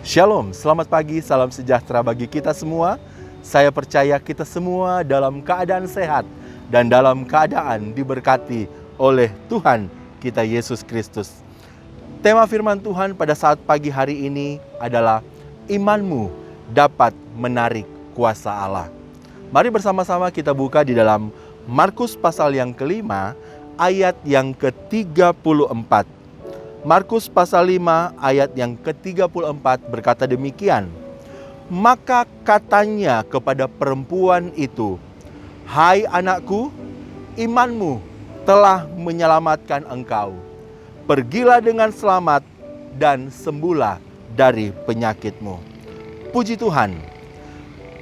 Shalom, selamat pagi, salam sejahtera bagi kita semua. Saya percaya kita semua dalam keadaan sehat dan dalam keadaan diberkati oleh Tuhan kita Yesus Kristus. Tema firman Tuhan pada saat pagi hari ini adalah imanmu dapat menarik kuasa Allah. Mari bersama-sama kita buka di dalam Markus pasal yang kelima ayat yang ke-34. Markus pasal 5 ayat yang ke-34 berkata demikian. Maka katanya kepada perempuan itu, "Hai anakku, imanmu telah menyelamatkan engkau. Pergilah dengan selamat dan sembuhlah dari penyakitmu." Puji Tuhan.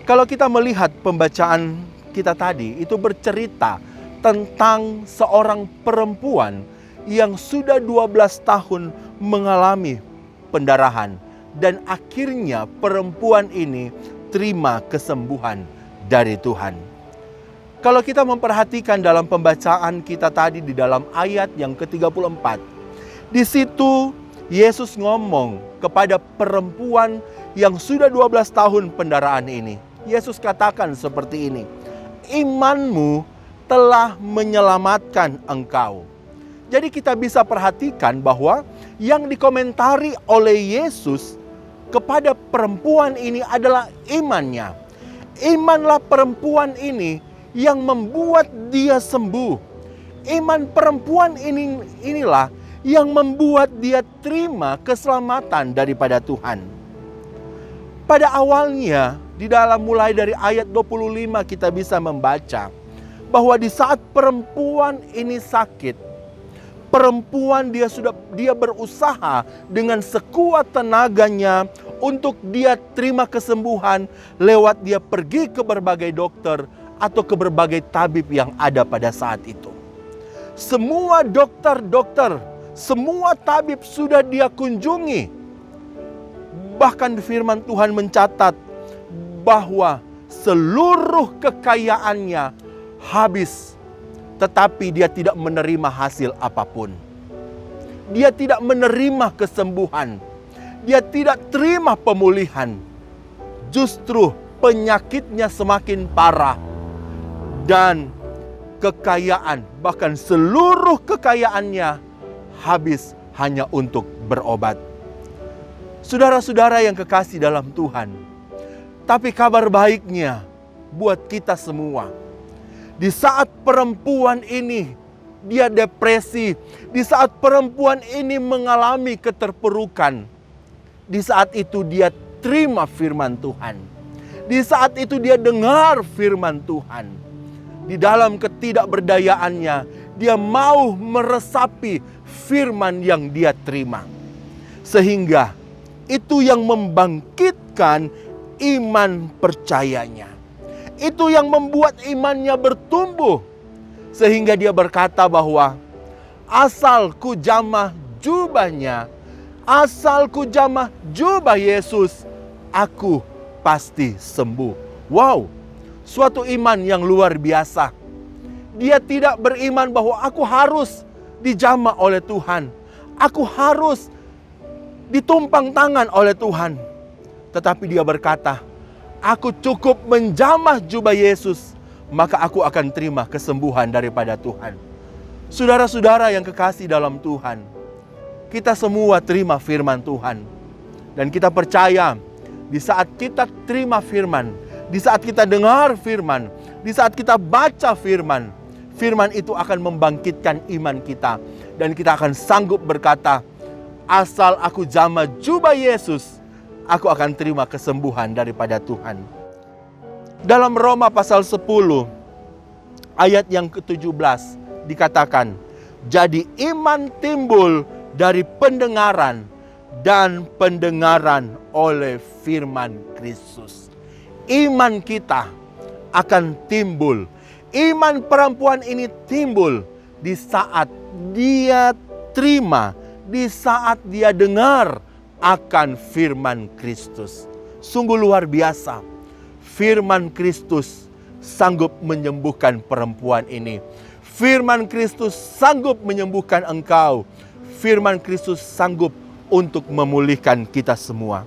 Kalau kita melihat pembacaan kita tadi, itu bercerita tentang seorang perempuan yang sudah 12 tahun mengalami pendarahan. Dan akhirnya perempuan ini terima kesembuhan dari Tuhan. Kalau kita memperhatikan dalam pembacaan kita tadi di dalam ayat yang ke-34. Di situ Yesus ngomong kepada perempuan yang sudah 12 tahun pendarahan ini. Yesus katakan seperti ini. Imanmu telah menyelamatkan engkau. Jadi kita bisa perhatikan bahwa yang dikomentari oleh Yesus kepada perempuan ini adalah imannya. Imanlah perempuan ini yang membuat dia sembuh. Iman perempuan inilah yang membuat dia terima keselamatan daripada Tuhan. Pada awalnya, di dalam mulai dari ayat 25 kita bisa membaca bahwa di saat perempuan ini sakit, perempuan dia berusaha dengan sekuat tenaganya untuk dia terima kesembuhan lewat dia pergi ke berbagai dokter atau ke berbagai tabib yang ada pada saat itu. Semua dokter, semua tabib sudah dia kunjungi. Bahkan firman Tuhan mencatat bahwa seluruh kekayaannya habis. Tetapi dia tidak menerima hasil apapun. Dia tidak menerima kesembuhan. Dia tidak terima pemulihan. Justru penyakitnya semakin parah. Dan kekayaan, bahkan seluruh kekayaannya habis hanya untuk berobat. Saudara-saudara yang kekasih dalam Tuhan. Tapi kabar baiknya buat kita semua. Di saat perempuan ini dia depresi, di saat perempuan ini mengalami keterpurukan, di saat itu dia terima firman Tuhan. Di saat itu dia dengar firman Tuhan. Di dalam ketidakberdayaannya, dia mau meresapi firman yang dia terima. Sehingga itu yang membangkitkan iman percayanya. Itu yang membuat imannya bertumbuh. Sehingga dia berkata bahwa asal ku jamah jubahnya, asal ku jamah jubah Yesus, aku pasti sembuh. Wow, suatu iman yang luar biasa. Dia tidak beriman bahwa aku harus dijamah oleh Tuhan. Aku harus ditumpang tangan oleh Tuhan. Tetapi dia berkata, aku cukup menjamah jubah Yesus, maka aku akan terima kesembuhan daripada Tuhan. Saudara-saudara yang kekasih dalam Tuhan, kita semua terima firman Tuhan. Dan kita percaya, di saat kita terima firman, di saat kita dengar firman, di saat kita baca firman, firman itu akan membangkitkan iman kita. Dan kita akan sanggup berkata, asal aku jamah jubah Yesus, aku akan terima kesembuhan daripada Tuhan. Dalam Roma pasal 10 ayat yang ke-17 dikatakan, jadi iman timbul dari pendengaran dan pendengaran oleh firman Kristus. Iman kita akan timbul. Iman perempuan ini timbul di saat dia terima, di saat dia dengar akan firman Kristus. Sungguh luar biasa. Firman Kristus sanggup menyembuhkan perempuan ini. Firman Kristus sanggup menyembuhkan engkau. Firman Kristus sanggup untuk memulihkan kita semua.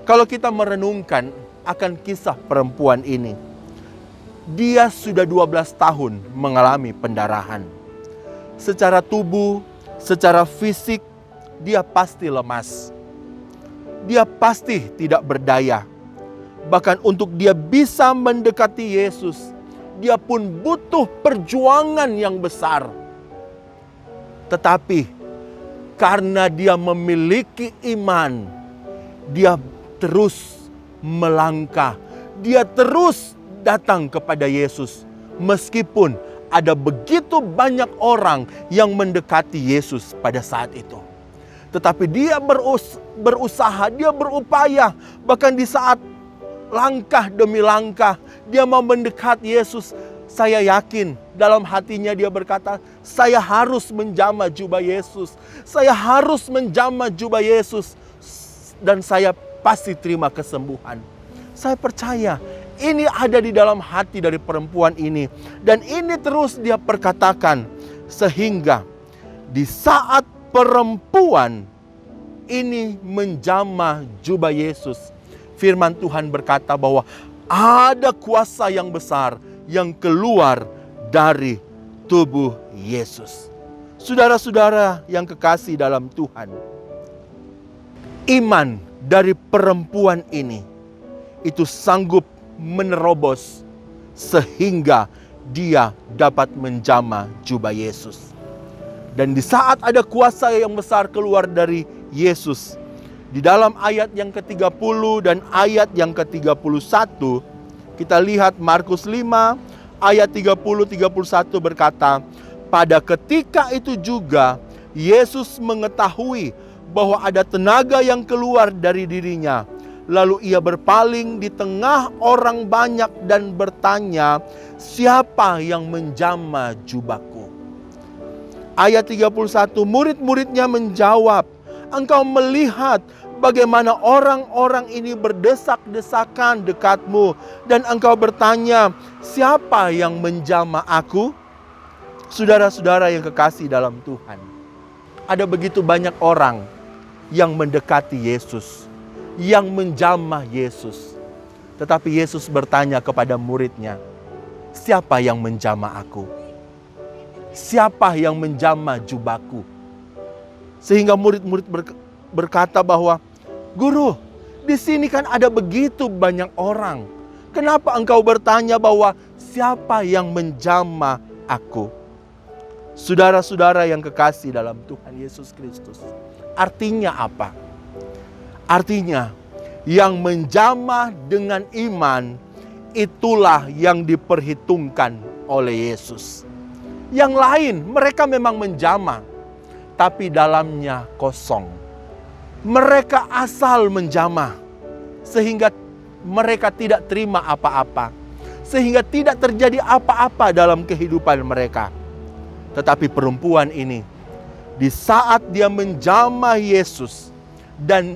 Kalau kita merenungkan akan kisah perempuan ini, dia sudah 12 tahun mengalami pendarahan. Secara tubuh, secara fisik, dia pasti lemas. Dia pasti tidak berdaya. Bahkan untuk dia bisa mendekati Yesus, dia pun butuh perjuangan yang besar. Tetapi karena dia memiliki iman, dia terus melangkah. Dia terus datang kepada Yesus. Meskipun ada begitu banyak orang yang mendekati Yesus pada saat itu. Tetapi dia berusaha, dia berupaya. Bahkan di saat langkah demi langkah, dia mau mendekat Yesus. Saya yakin dalam hatinya dia berkata, saya harus menjamah jubah Yesus. Saya harus menjamah jubah Yesus. Dan saya pasti terima kesembuhan. Saya percaya ini ada di dalam hati dari perempuan ini. Dan ini terus dia perkatakan. Sehingga di saat perempuan ini menjamah jubah Yesus, firman Tuhan berkata bahwa ada kuasa yang besar yang keluar dari tubuh Yesus. Saudara-saudara yang kekasih dalam Tuhan, iman dari perempuan ini itu sanggup menerobos sehingga dia dapat menjamah jubah Yesus. Dan di saat ada kuasa yang besar keluar dari Yesus, di dalam ayat yang ke-30 dan ayat yang ke-31, kita lihat Markus 5 ayat 30-31 berkata, pada ketika itu juga Yesus mengetahui bahwa ada tenaga yang keluar dari dirinya. Lalu ia berpaling di tengah orang banyak dan bertanya, siapa yang menjamah jubahku? Ayat 31, murid-muridnya menjawab, engkau melihat bagaimana orang-orang ini berdesak-desakan dekatmu, dan engkau bertanya, siapa yang menjamah aku? Saudara-saudara yang kekasih dalam Tuhan, ada begitu banyak orang yang mendekati Yesus, yang menjamah Yesus. Tetapi Yesus bertanya kepada muridnya, siapa yang menjamah aku? Siapa yang menjamah jubahku? Sehingga murid-murid berkata bahwa, Guru, di sini kan ada begitu banyak orang. Kenapa engkau bertanya bahwa siapa yang menjamah aku? Saudara-saudara yang kekasih dalam Tuhan Yesus Kristus, artinya apa? Artinya, yang menjamah dengan iman, itulah yang diperhitungkan oleh Yesus. Yang lain, mereka memang menjamah, tapi dalamnya kosong. Mereka asal menjamah, sehingga mereka tidak terima apa-apa. Sehingga tidak terjadi apa-apa dalam kehidupan mereka. Tetapi perempuan ini, di saat dia menjamah Yesus, dan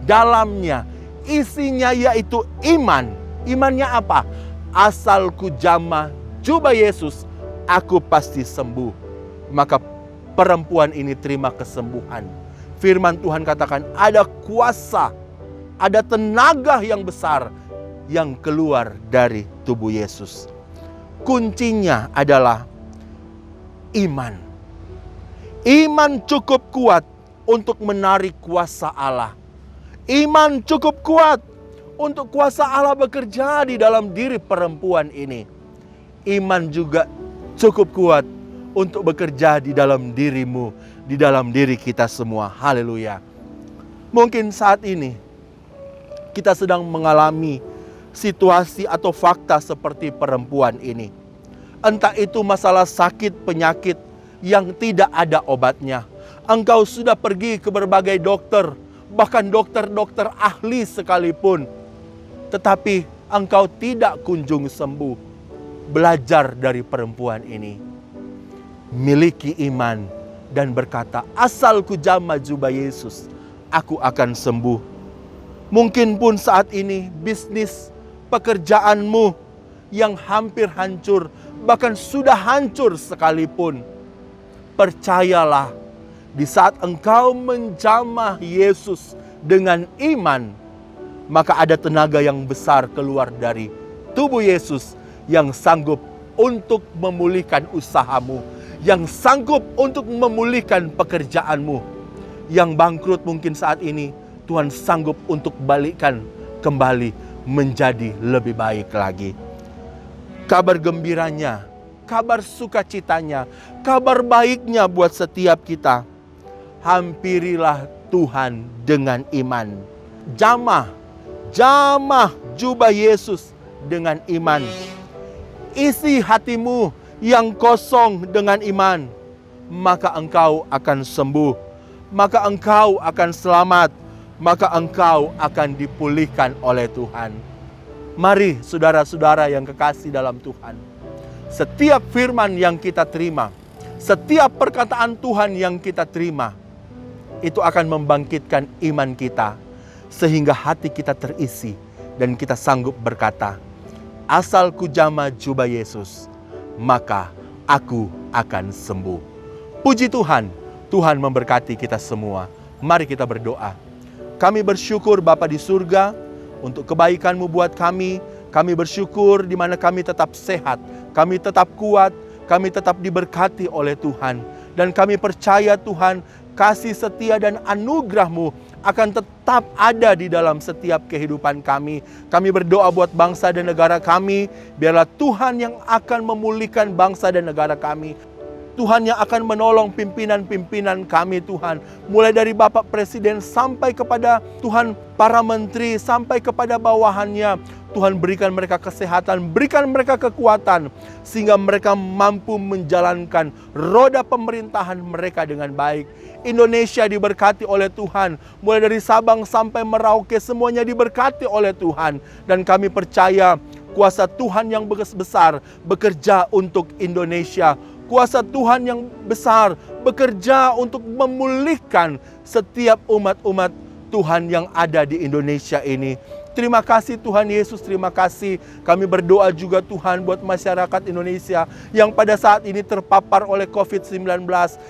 dalamnya, isinya yaitu iman. Imannya apa? Asal ku jamah jubah Yesus, aku pasti sembuh. Maka perempuan ini terima kesembuhan. Firman Tuhan katakan ada kuasa, ada tenaga yang besar yang keluar dari tubuh Yesus. Kuncinya adalah iman. Iman cukup kuat untuk menarik kuasa Allah. Iman cukup kuat untuk kuasa Allah bekerja di dalam diri perempuan ini. Iman juga cukup kuat untuk bekerja di dalam dirimu, di dalam diri kita semua. Haleluya. Mungkin saat ini kita sedang mengalami situasi atau fakta seperti perempuan ini. Entah itu masalah sakit penyakit yang tidak ada obatnya. Engkau sudah pergi ke berbagai dokter, bahkan dokter-dokter ahli sekalipun. Tetapi engkau tidak kunjung sembuh. Belajar dari perempuan ini. Miliki iman dan berkata, asal ku jamah jubah Yesus, aku akan sembuh. Mungkin pun saat ini bisnis pekerjaanmu yang hampir hancur, bahkan sudah hancur sekalipun. Percayalah, di saat engkau menjamah Yesus dengan iman, maka ada tenaga yang besar keluar dari tubuh Yesus yang sanggup untuk memulihkan usahamu, yang sanggup untuk memulihkan pekerjaanmu. Yang bangkrut mungkin saat ini, Tuhan sanggup untuk balikkan kembali menjadi lebih baik lagi. Kabar gembiranya, kabar sukacitanya, kabar baiknya buat setiap kita. Hampirilah Tuhan dengan iman. Jamah jubah Yesus dengan iman. Isi hatimu yang kosong dengan iman, maka engkau akan sembuh, maka engkau akan selamat, maka engkau akan dipulihkan oleh Tuhan. Mari saudara-saudara yang kekasih dalam Tuhan, setiap firman yang kita terima, setiap perkataan Tuhan yang kita terima, itu akan membangkitkan iman kita, sehingga hati kita terisi dan kita sanggup berkata, asal ku jamah jubah Yesus, maka aku akan sembuh. Puji Tuhan, Tuhan memberkati kita semua. Mari kita berdoa. Kami bersyukur Bapa di surga untuk kebaikan-Mu buat kami. Kami bersyukur di mana kami tetap sehat, kami tetap kuat, kami tetap diberkati oleh Tuhan. Dan kami percaya Tuhan, kasih setia dan anugerah-Mu akan tetap ada di dalam setiap kehidupan kami. Kami berdoa buat bangsa dan negara kami. Biarlah Tuhan yang akan memulihkan bangsa dan negara kami. Tuhan yang akan menolong pimpinan-pimpinan kami Tuhan. Mulai dari Bapak Presiden sampai kepada Tuhan para menteri, sampai kepada bawahannya. Tuhan berikan mereka kesehatan, berikan mereka kekuatan, sehingga mereka mampu menjalankan roda pemerintahan mereka dengan baik. Indonesia diberkati oleh Tuhan, mulai dari Sabang sampai Merauke semuanya diberkati oleh Tuhan. Dan kami percaya kuasa Tuhan yang besar bekerja untuk Indonesia. Kuasa Tuhan yang besar bekerja untuk memulihkan setiap umat-umat Tuhan yang ada di Indonesia ini. Terima kasih Tuhan Yesus, terima kasih. Kami berdoa juga Tuhan buat masyarakat Indonesia yang pada saat ini terpapar oleh COVID-19.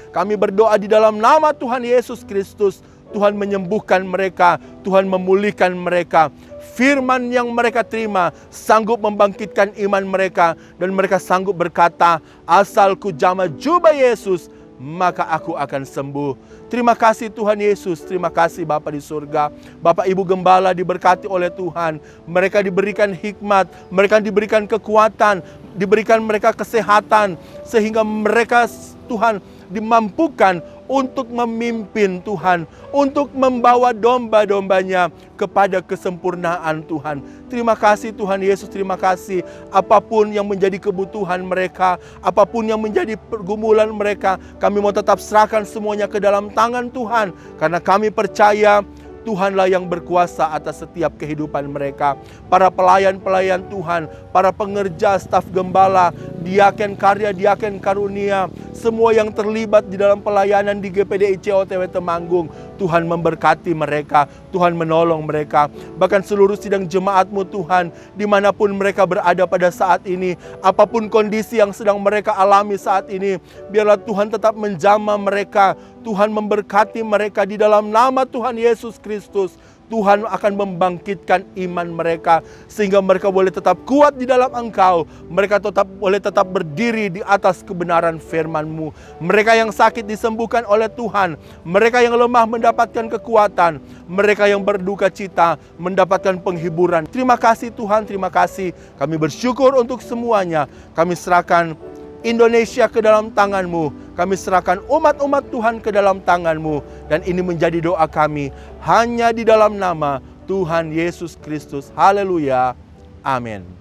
Kami berdoa di dalam nama Tuhan Yesus Kristus. Tuhan menyembuhkan mereka, Tuhan memulihkan mereka. Firman yang mereka terima sanggup membangkitkan iman mereka. Dan mereka sanggup berkata, asal ku jamah jubah Yesus, maka aku akan sembuh. Terima kasih Tuhan Yesus, terima kasih Bapa di surga. Bapak Ibu Gembala diberkati oleh Tuhan. Mereka diberikan hikmat, mereka diberikan kekuatan, diberikan mereka kesehatan. Sehingga mereka Tuhan dimampukan untuk memimpin Tuhan, untuk membawa domba-dombanya kepada kesempurnaan Tuhan. Terima kasih Tuhan Yesus, terima kasih. Apapun yang menjadi kebutuhan mereka, apapun yang menjadi pergumulan mereka, kami mau tetap serahkan semuanya ke dalam tangan Tuhan. Karena kami percaya Tuhanlah yang berkuasa atas setiap kehidupan mereka. Para pelayan-pelayan Tuhan, para pengerja, staf gembala, diaken karya, diaken karunia, semua yang terlibat di dalam pelayanan di GPDIC OTW Temanggung, Tuhan memberkati mereka, Tuhan menolong mereka. Bahkan seluruh sidang jemaat-Mu Tuhan, dimanapun mereka berada pada saat ini, apapun kondisi yang sedang mereka alami saat ini, biarlah Tuhan tetap menjamah mereka, Tuhan memberkati mereka di dalam nama Tuhan Yesus Kristus. Tuhan akan membangkitkan iman mereka sehingga mereka boleh tetap kuat di dalam Engkau. Mereka boleh tetap berdiri di atas kebenaran firman-Mu. Mereka yang sakit disembuhkan oleh Tuhan. Mereka yang lemah mendapatkan kekuatan. Mereka yang berduka cita mendapatkan penghiburan. Terima kasih Tuhan, terima kasih. Kami bersyukur untuk semuanya. Kami serahkan Indonesia ke dalam tangan-Mu. Kami serahkan umat-umat Tuhan ke dalam tangan-Mu. Dan ini menjadi doa kami hanya di dalam nama Tuhan Yesus Kristus. Haleluya. Amin.